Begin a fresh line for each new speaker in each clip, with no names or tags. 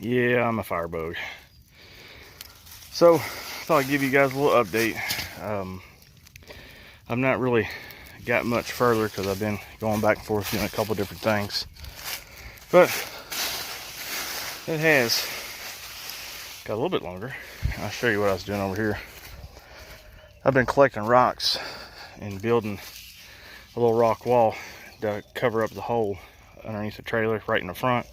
Yeah, I'm a firebug. So, thought I'd give you guys a little update. I've not really got much further because I've been going back and forth doing a couple different things. But it has got a little bit longer. I'll show you what I was doing over here. I've been collecting rocks and building a little rock wall to cover up the hole underneath the trailer right in the front.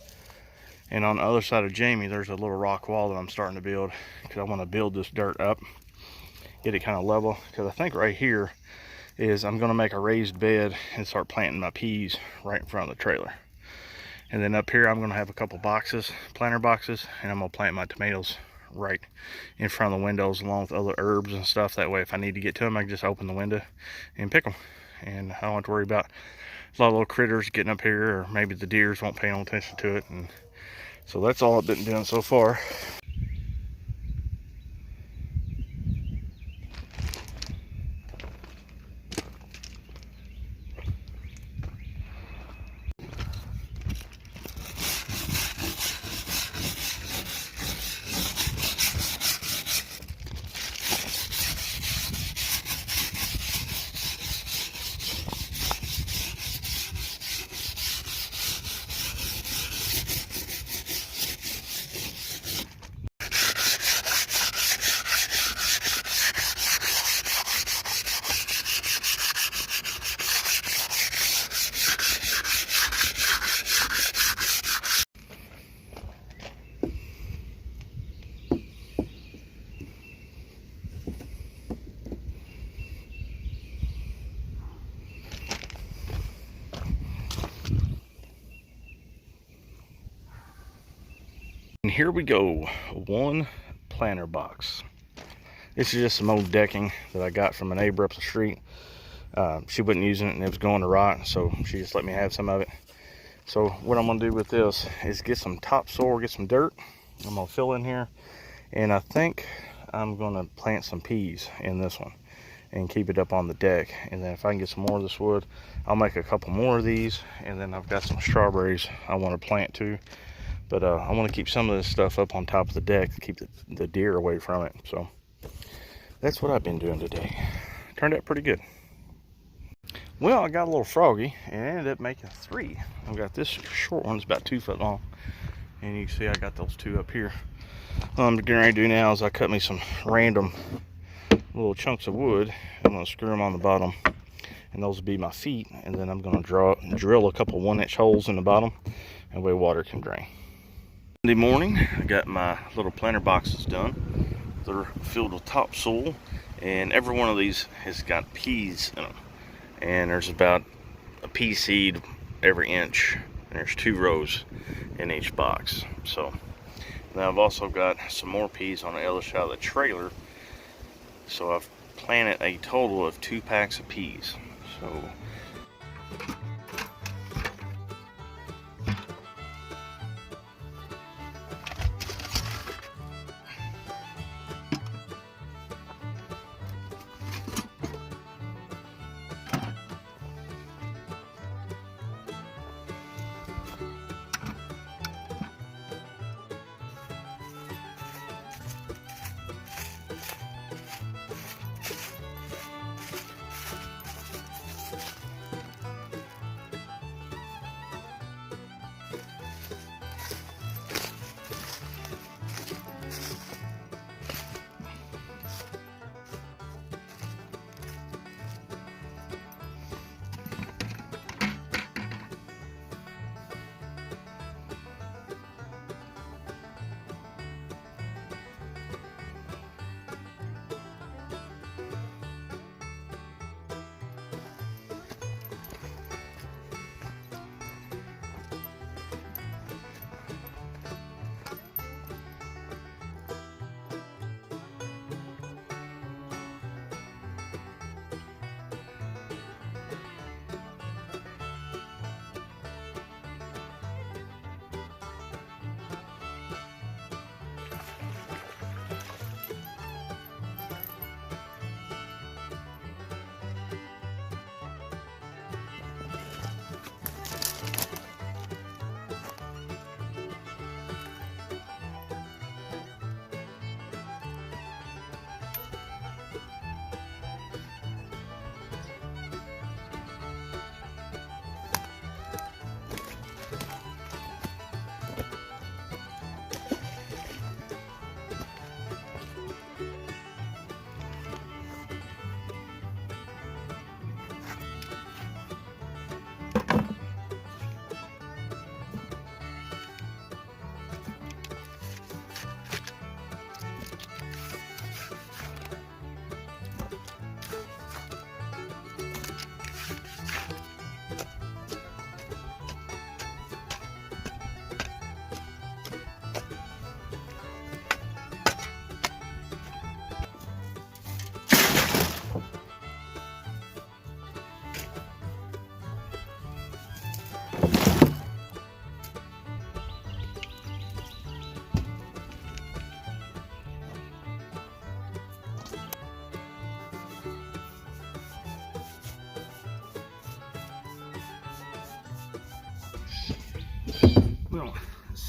And on the other side of Jamie, there's a little rock wall that I'm starting to build because I want to build this dirt up, get it kind of level. Because I think right here is I'm going to make a raised bed and start planting my peas right in front of the trailer. And then up here, I'm going to have a couple boxes, planter boxes, and I'm going to plant my tomatoes right in front of the windows along with other herbs and stuff. That way, if I need to get to them, I can just open the window and pick them. And I don't have to worry about a lot of little critters getting up here, or maybe the deers won't pay no attention to it. And so that's all I've been doing so far. And here we go, one planter box. This is just some old decking that I got from a neighbor up the street. She wasn't using it and it was going to rot, so she just let me have some of it. So what I'm gonna do with this is get some topsoil, get some dirt. I'm gonna fill in here, and I think I'm gonna plant some peas in this one and keep it up on the deck. And then if I can get some more of this wood, I'll make a couple more of these, and then I've got some strawberries I want to plant too. But I want to keep some of this stuff up on top of the deck to keep the deer away from it. So that's what I've been doing today. Turned out pretty good. Well, I got a little froggy and I ended up making 3. I've got this short one, it's about 2 foot long. And you can see I got those 2 up here. What I'm getting ready to do now is I cut me some random little chunks of wood. I'm going to screw them on the bottom, and those will be my feet. And then I'm going to drill a couple 1-inch holes in the bottom, and way water can drain. Monday morning, I got my little planter boxes done. They're filled with topsoil, and every one of these has got peas in them. And there's about a pea seed every inch, and there's 2 rows in each box. So now I've also got some more peas on the other side of the trailer. So I've planted a total of 2 packs of peas. So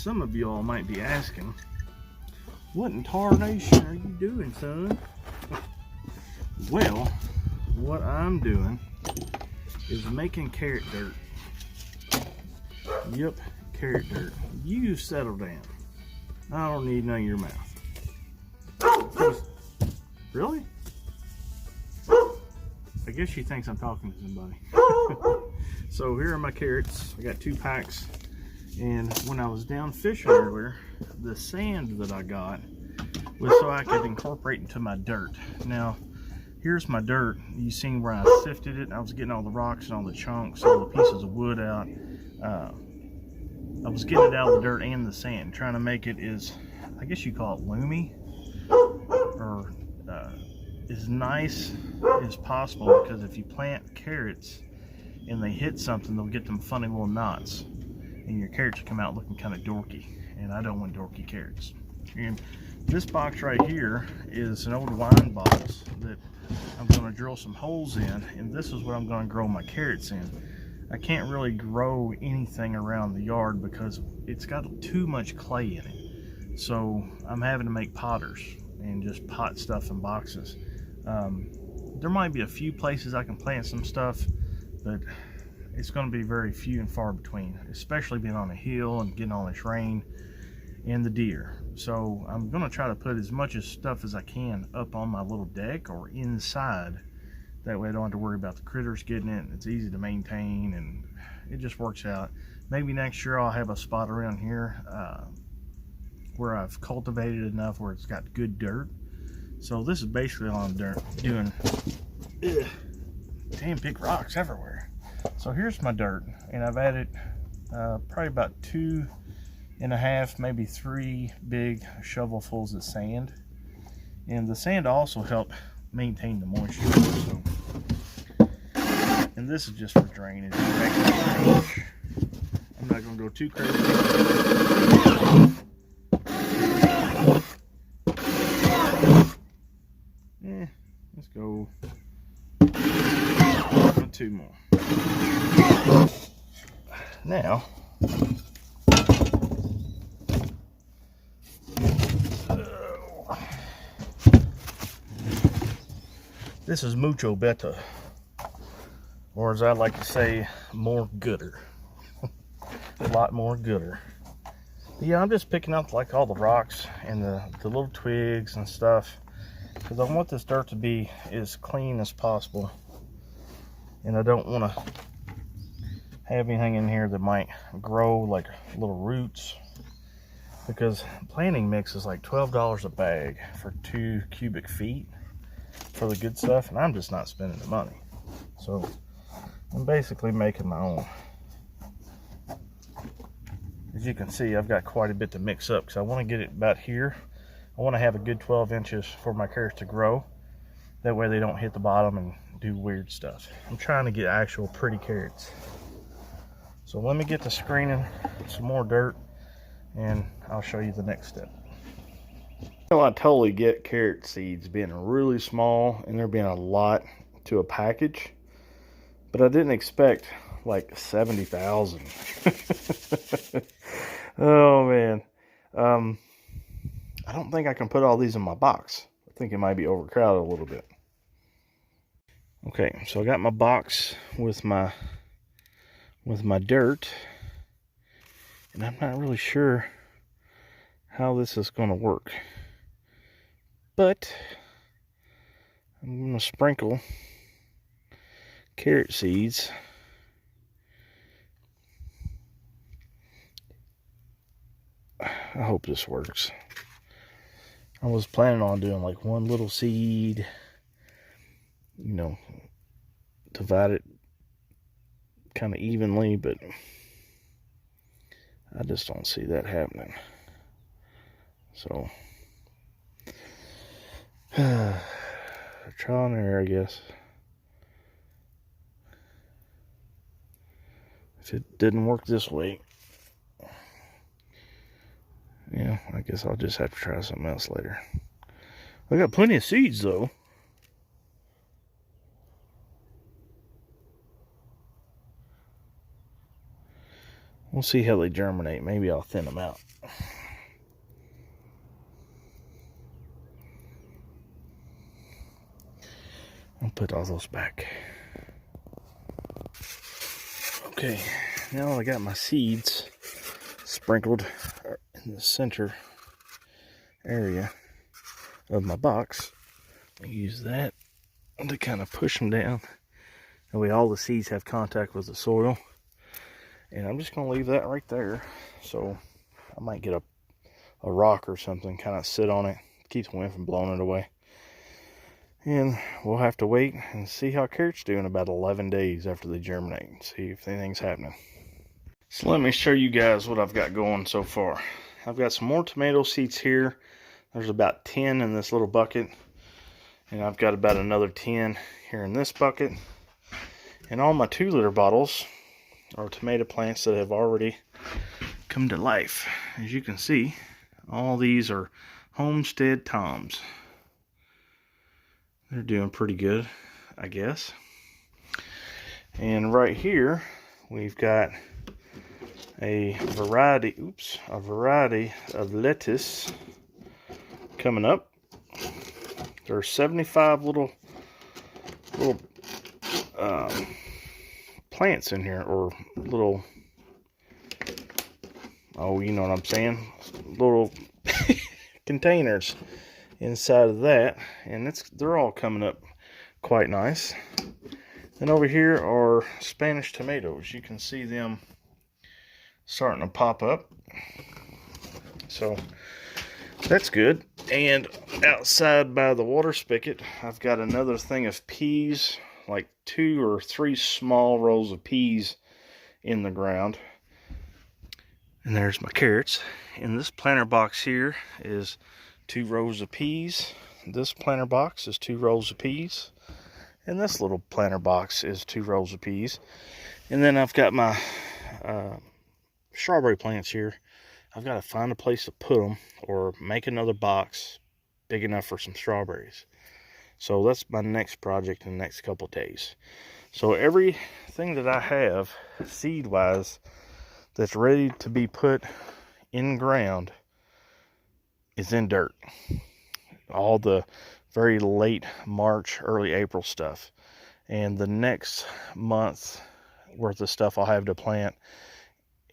some of y'all might be asking, what in tarnation are you doing, son? Well, what I'm doing is making carrot dirt. Yep, carrot dirt. You settle down. I don't need none of your mouth. Really? I guess she thinks I'm talking to somebody. So here are my carrots. I got 2 packs. And when I was down fishing earlier, the sand that I got was so I could incorporate into my dirt. Now, here's my dirt. You seen where I sifted it? I was getting all the rocks and all the chunks, all the pieces of wood out. I was getting it out of the dirt and the sand, trying to make it as, I guess you call it loomy, or as nice as possible, because if you plant carrots and they hit something, they'll get them funny little knots, and your carrots will come out looking kind of dorky, and I don't want dorky carrots. And this box right here is an old wine box that I'm going to drill some holes in, and this is what I'm going to grow my carrots in. I can't really grow anything around the yard because it's got too much clay in it. So I'm having to make potters and just pot stuff in boxes. There might be a few places I can plant some stuff, but it's going to be very few and far between, especially being on a hill and getting all this rain and the deer. So I'm going to try to put as much stuff as I can up on my little deck or inside. That way I don't have to worry about the critters getting it. It's easy to maintain and it just works out. Maybe next year I'll have a spot around here where I've cultivated enough where it's got good dirt. So this is basically all I'm doing. Ugh, damn big rocks everywhere. So here's my dirt, and I've added probably about 2.5, maybe 3 big shovelfuls of sand. And the sand also helps maintain the moisture. So, and this is just for drainage. I'm not going to go too crazy. Let's go 2 more. Now, this is mucho better, or as I like to say, more gooder. A lot more gooder. But yeah, I'm just picking up like all the rocks and the little twigs and stuff, because I want this dirt to be as clean as possible, and I don't want to have anything in here that might grow like little roots, because planting mix is like $12 a bag for 2 cubic feet for the good stuff, and I'm just not spending the money. So I'm basically making my own. As you can see, I've got quite a bit to mix up because I want to get it about here. I want to have a good 12 inches for my carrots to grow. That way they don't hit the bottom and do weird stuff. I'm trying to get actual pretty carrots. So let me get to screening some more dirt and I'll show you the next step. I totally get carrot seeds being really small and there being a lot to a package, but I didn't expect like 70,000. Oh man. I don't think I can put all these in my box. I think it might be overcrowded a little bit. Okay, so I got my box with my dirt, and I'm not really sure how this is going to work, but I'm going to sprinkle carrot seeds I hope this works. I was planning on doing like one little seed, you know, divide it kind of evenly, but I just don't see that happening. So, trial and error, I guess. If it didn't work this way, yeah, I guess I'll just have to try something else later. I got plenty of seeds though. We'll see how they germinate. Maybe I'll thin them out. I'll put all those back. Okay, now I got my seeds sprinkled in the center area of my box. I use that to kind of push them down. That way all the seeds have contact with the soil. And I'm just going to leave that right there. So I might get a rock or something, kind of sit on it, keep the wind from blowing it away. And we'll have to wait and see how carrots do in about 11 days after they germinate and see if anything's happening. So let me show you guys what I've got going so far. I've got some more tomato seeds here. There's about 10 in this little bucket. And I've got about another 10 here in this bucket. And all my 2-liter bottles are tomato plants that have already come to life. As you can see, all these are Homestead Toms. They're doing pretty good, I guess. And right here, we've got a variety of lettuce coming up. There are 75 little plants in here, or little, oh, you know what I'm saying, little containers inside of that, and they're all coming up quite nice. And over here are Spanish tomatoes. You can see them starting to pop up, so that's good. And outside by the water spigot, I've got another thing of peas, like 2 or 3 small rows of peas in the ground. And there's my carrots. In this planter box here is 2 rows of peas. This planter box is 2 rows of peas. And this little planter box is 2 rows of peas. And then I've got my strawberry plants here. I've got to find a place to put them, or make another box big enough for some strawberries. So that's my next project in the next couple of days. So everything that I have seed-wise that's ready to be put in ground is in dirt. All the very late March, early April stuff. And the next month worth of stuff I'll have to plant,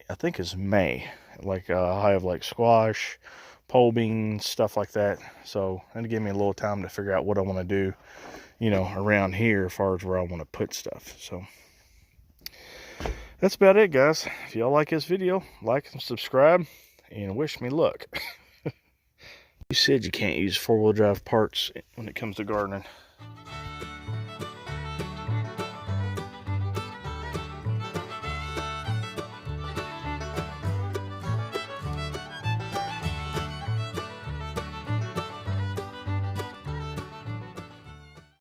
I think, is May. Like I have like squash, pole beans, stuff like that. So that'll give me a little time to figure out what I want to do, you know, around here as far as where I want to put stuff. So that's about it, guys. If y'all like this video, like and subscribe, and wish me luck. You said you can't use 4-wheel drive parts when it comes to gardening.